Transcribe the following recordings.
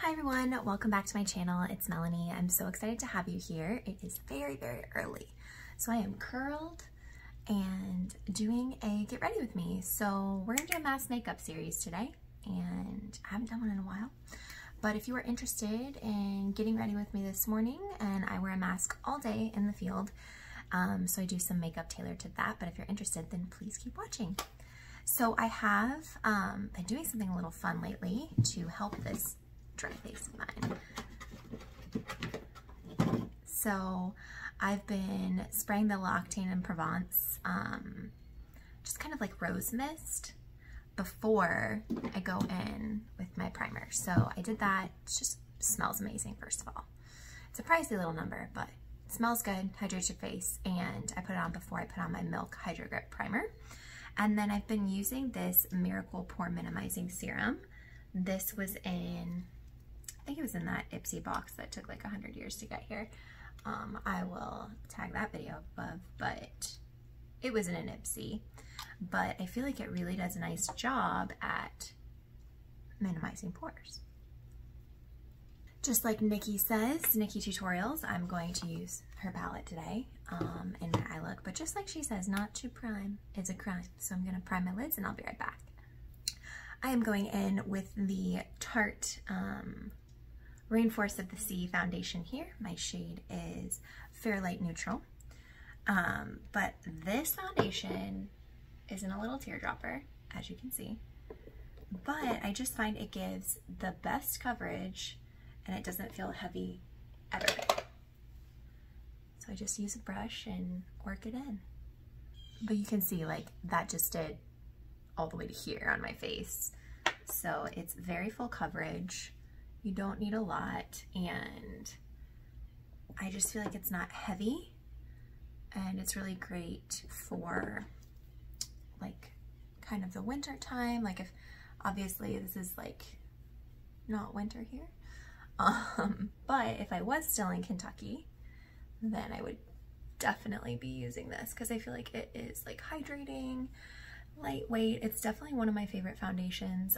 Hi everyone, welcome back to my channel. It's Melanie. I'm so excited to have you here. It is very, very early. So I am curled and doing a get ready with me. So we're gonna do a mask makeup series today and I haven't done one in a while. But if you are interested in getting ready with me this morning, and I wear a mask all day in the field, so I do some makeup tailored to that. But if you're interested, then please keep watching. So I have been doing something a little fun lately to help this dry face of mine. So I've been spraying the L'Occitane and Provence, just kind of like rose mist before I go in with my primer. So I did that. It just smells amazing, first of all. It's a pricey little number, but it smells good, hydrates your face, and I put it on before I put on my Milk Hydro Grip Primer. And then I've been using this Miracle Pore Minimizing Serum. This was in, I think it was in that Ipsy box that took like 100 years to get here. I will tag that video above, but it was in an Ipsy. But I feel like it really does a nice job at minimizing pores. Just like Nikki says, Nikkie Tutorials, I'm going to use her palette today in my eye look. But just like she says, not to prime is a crime. So I'm going to prime my lids and I'll be right back. I am going in with the Tarte Rainforest of the Sea foundation here. My shade is Fair Light Neutral. But this foundation isn't a little teardropper, as you can see. But I just find it gives the best coverage and it doesn't feel heavy ever. So I just use a brush and work it in. But you can see like that just did all the way to here on my face. So it's very full coverage. You don't need a lot, and I just feel like it's not heavy, and it's really great for like kind of the winter time. Like if obviously this is like not winter here, but if I was still in Kentucky, then I would definitely be using this because I feel like it is like hydrating, lightweight. It's definitely one of my favorite foundations.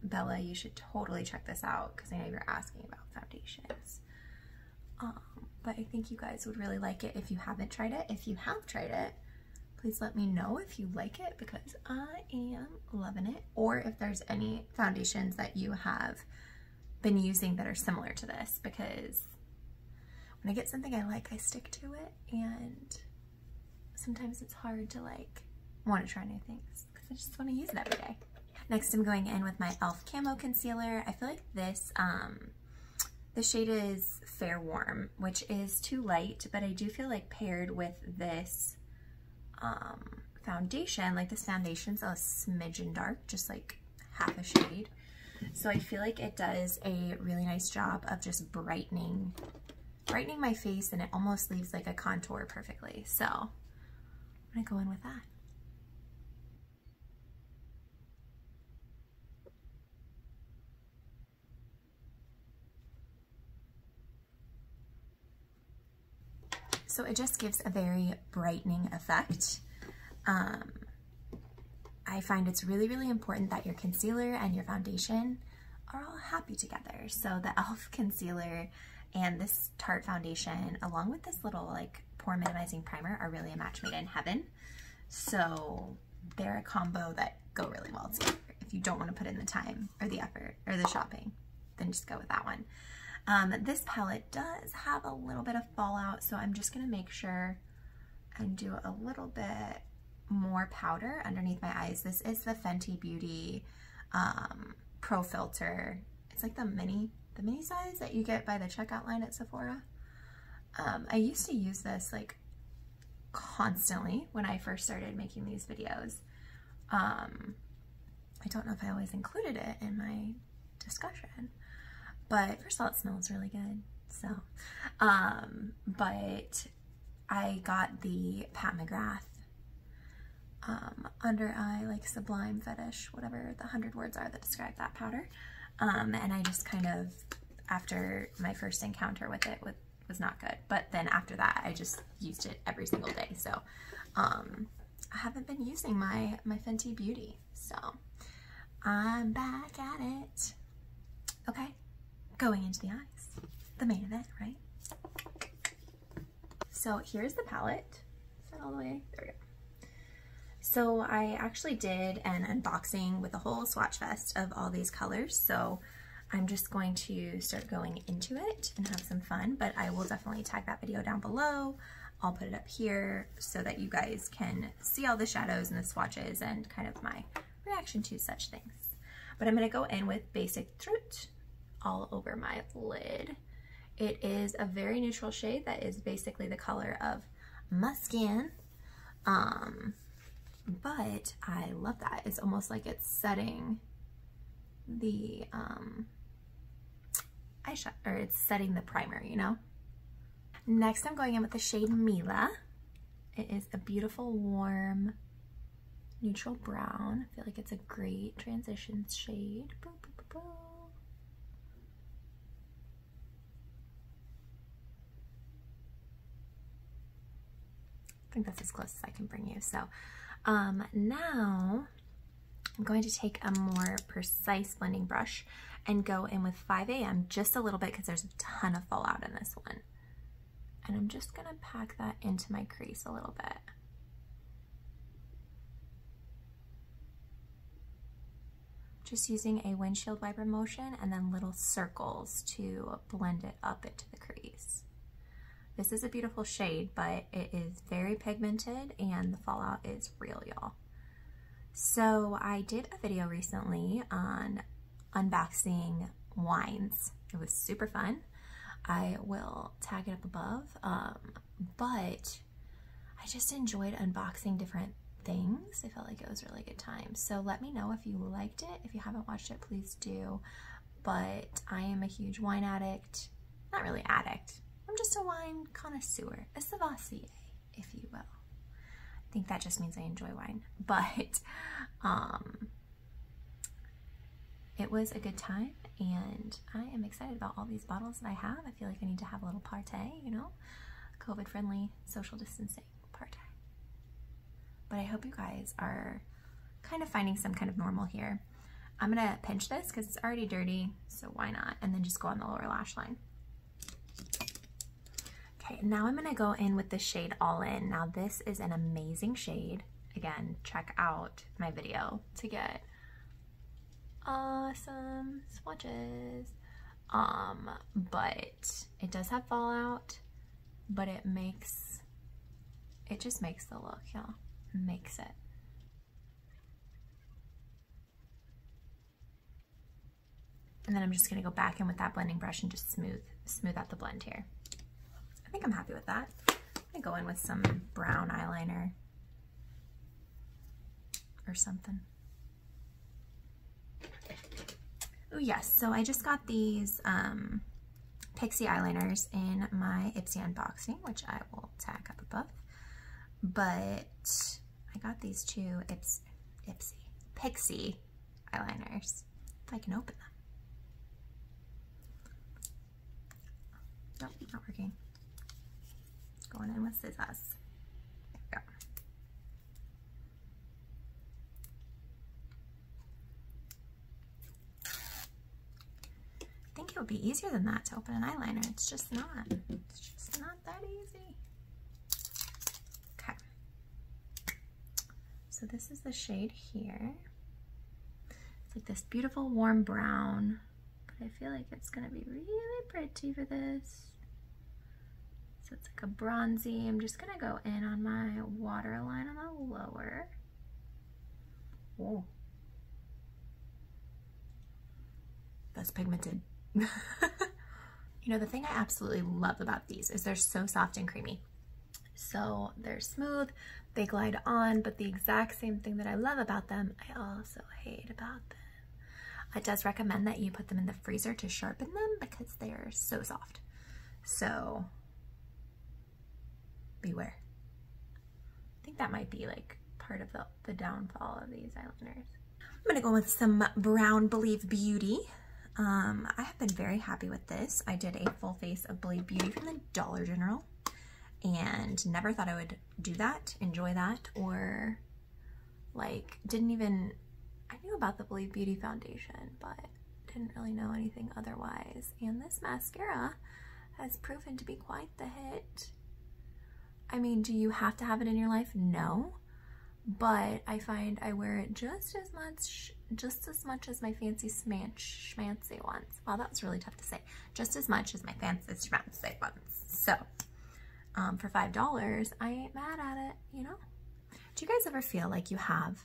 Bella, you should totally check this out because I know you're asking about foundations. But I think you guys would really like it if you haven't tried it. If you have tried it, please let me know if you like it because I am loving it. Or if there's any foundations that you have been using that are similar to this, because when I get something I like, I stick to it, and sometimes it's hard to like want to try new things because I just want to use it every day. Next, I'm going in with my e.l.f. Camo Concealer. I feel like this, the shade is Fair Warm, which is too light, but I do feel like paired with this foundation, like this foundation's a smidgen dark, just like half a shade. So I feel like it does a really nice job of just brightening my face, and it almost leaves like a contour perfectly. So I'm gonna go in with that. So it just gives a very brightening effect. I find it's really, really important that your concealer and your foundation are all happy together. So the e.l.f. concealer and this Tarte foundation, along with this little like pore minimizing primer, are really a match made in heaven. So they're a combo that go really well together. If you don't want to put in the time or the effort or the shopping, then just go with that one. This palette does have a little bit of fallout, so I'm just gonna make sure and do a little bit more powder underneath my eyes. This is the Fenty Beauty Pro Filter. It's like the mini size that you get by the checkout line at Sephora. I used to use this like constantly when I first started making these videos. I don't know if I always included it in my discussion, but first of all, it smells really good. So, but I got the Pat McGrath under eye like sublime fetish, whatever the 100 words are that describe that powder. And I just kind of, after my first encounter with it, was not good. But then after that, I just used it every single day. So I haven't been using my Fenty Beauty. So I'm back at it. Okay, going into the eyes, the main event, right? So here's the palette. Is that all the way? There we go. So I actually did an unboxing with a whole swatch fest of all these colors. So I'm just going to start going into it and have some fun, but I will definitely tag that video down below. I'll put it up here so that you guys can see all the shadows and the swatches and kind of my reaction to such things. But I'm gonna go in with Basic Truth all over my lid. It is a very neutral shade that is basically the color of my skin. But I love that. It's almost like it's setting the eyeshadow, or it's setting the primer, you know? Next, I'm going in with the shade Mila. It is a beautiful, warm, neutral brown. I feel like it's a great transition shade. Boo, boo, boo, boo. I think that's as close as I can bring you. So now I'm going to take a more precise blending brush and go in with 5 AM just a little bit because there's a ton of fallout in this one. And I'm just gonna pack that into my crease a little bit. Just using a windshield wiper motion and then little circles to blend it up into the crease. This is a beautiful shade, but it is very pigmented and the fallout is real, y'all. So I did a video recently on unboxing wines. It was super fun. I will tag it up above, but I just enjoyed unboxing different things. I felt like it was a really good time. So let me know if you liked it. If you haven't watched it, please do. But I am a huge wine addict. Not really addict. I'm just a wine connoisseur, a sauvageur, if you will. I think that just means I enjoy wine. But it was a good time, and I am excited about all these bottles that I have. I feel like I need to have a little party, you know, COVID-friendly social distancing party. But I hope you guys are kind of finding some kind of normal here. I'm gonna pinch this because it's already dirty, so why not? And then just go on the lower lash line. Okay, now I'm gonna go in with the shade All In. Now this is an amazing shade. Again, check out my video to get awesome swatches. But it does have fallout, but it just makes the look, y'all. Makes it. And then I'm just gonna go back in with that blending brush and just smooth out the blend here. I think I'm happy with that. I'm gonna go in with some brown eyeliner or something. Oh yes, so I just got these Pixie eyeliners in my Ipsy unboxing, which I will tag up above. But I got these two Pixie eyeliners. If I can open them. Nope, not working. Going in with scissors. There we go. I think it would be easier than that to open an eyeliner. It's just not. It's just not that easy. Okay. So this is the shade here. It's like this beautiful warm brown, but I feel like it's gonna be really pretty for this. So it's like a bronzy. I'm just gonna go in on my waterline on the lower. Whoa. That's pigmented. You know, the thing I absolutely love about these is they're so soft and creamy. So they're smooth, they glide on, but the exact same thing that I love about them, I also hate about them. It does recommend that you put them in the freezer to sharpen them because they're so soft. So beware. I think that might be like part of the downfall of these eyeliners. I'm gonna go with some brown Believe Beauty. I have been very happy with this. I did a full face of Believe Beauty from the Dollar General and never thought I would do that, enjoy that, or like didn't even, I knew about the Believe Beauty foundation, but didn't really know anything otherwise. And this mascara has proven to be quite the hit. I mean, do you have to have it in your life? No. But I find I wear it just as much as my fancy schmancy ones. Wow, that was really tough to say. Just as much as my fancy schmancy ones. So, for $5, I ain't mad at it, you know? Do you guys ever feel like you have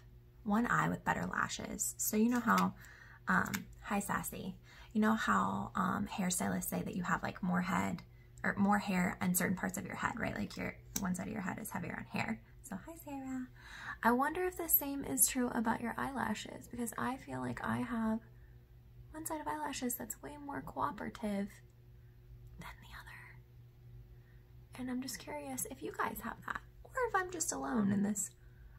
one eye with better lashes? So you know how, hi Sassy, you know how hairstylists say that you have like more hair on certain parts of your head, right? Like one side of your head is heavier on hair. So hi Sarah. I wonder if the same is true about your eyelashes, because I feel like I have one side of eyelashes that's way more cooperative than the other. And I'm just curious if you guys have that, or if I'm just alone in this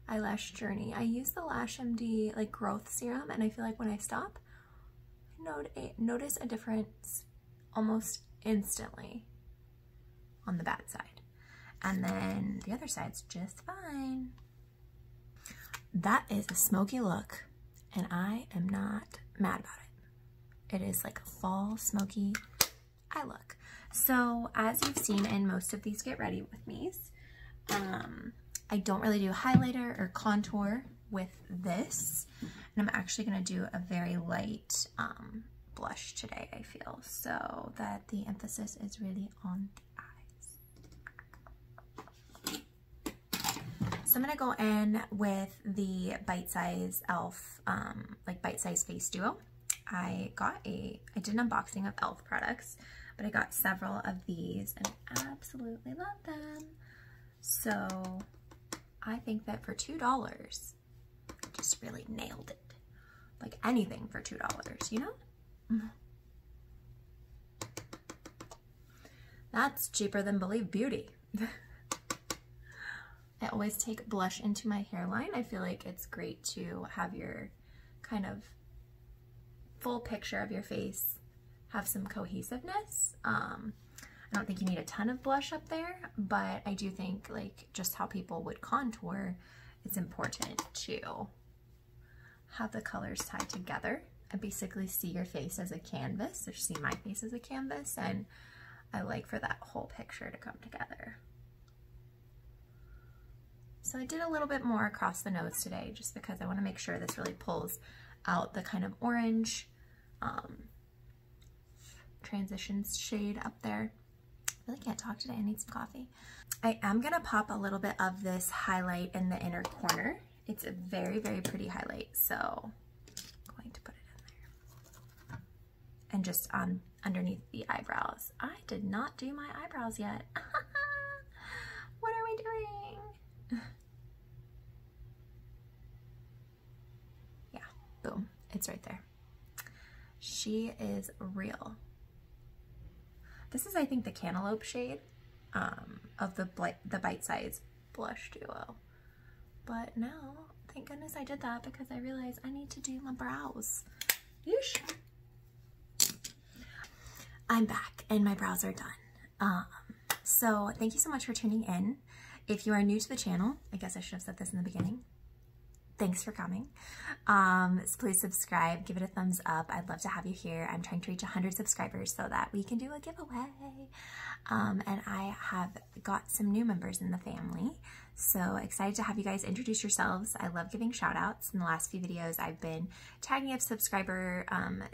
eyelash journey. I use the Lash MD like growth serum, and I feel like when I stop, I notice a difference almost instantly on the bad side. And then the other side's just fine. That is a smoky look, and I am not mad about it. It is like a fall smoky eye look. So as you've seen in most of these Get Ready With Me's, I don't really do highlighter or contour with this. And I'm actually gonna do a very light blush today, I feel, so that the emphasis is really on the eyes. So I'm gonna go in with the Bite Size e.l.f. Like Bite Size Face Duo. I did an unboxing of e.l.f. products, but I got several of these and absolutely love them. So I think that for $2, I just really nailed it. Like anything for $2, you know? That's cheaper than Believe Beauty. I always take blush into my hairline. I feel like it's great to have your kind of full picture of your face have some cohesiveness. I don't think you need a ton of blush up there, but I do think like just how people would contour, it's important to have the colors tied together and basically see your face as a canvas, or see my face as a canvas, and I like for that whole picture to come together. So I did a little bit more across the nose today just because I want to make sure this really pulls out the kind of orange transitions shade up there. I really can't talk today, I need some coffee. I am gonna pop a little bit of this highlight in the inner corner. It's a very, very pretty highlight, so I'm going to put it in there. And just on underneath the eyebrows. I did not do my eyebrows yet. What are we doing? Yeah, boom, it's right there. She is real. This is, I think, the Cantaloupe shade of the Bite Size Blush Duo. But now, thank goodness I did that because I realized I need to do my brows. Yeesh. I'm back and my brows are done. So thank you so much for tuning in. If you are new to the channel, I guess I should have said this in the beginning. Thanks for coming. So please subscribe, give it a thumbs up. I'd love to have you here. I'm trying to reach 100 subscribers so that we can do a giveaway. And I have got some new members in the family. So excited to have you guys introduce yourselves. I love giving shout outs. In the last few videos, I've been tagging a subscriber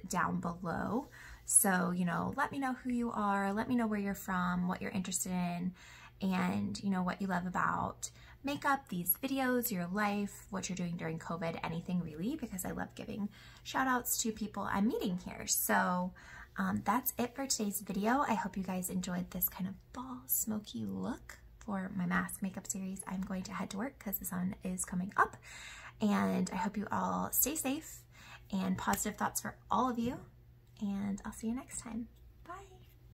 down below. So, you know, let me know who you are. Let me know where you're from, what you're interested in, and, you know, what you love about makeup, these videos, your life, what you're doing during COVID, anything really, because I love giving shout outs to people I'm meeting here. So that's it for today's video. I hope you guys enjoyed this kind of fall smoky look for my mask makeup series. I'm going to head to work because the sun is coming up, and I hope you all stay safe and positive thoughts for all of you, and I'll see you next time.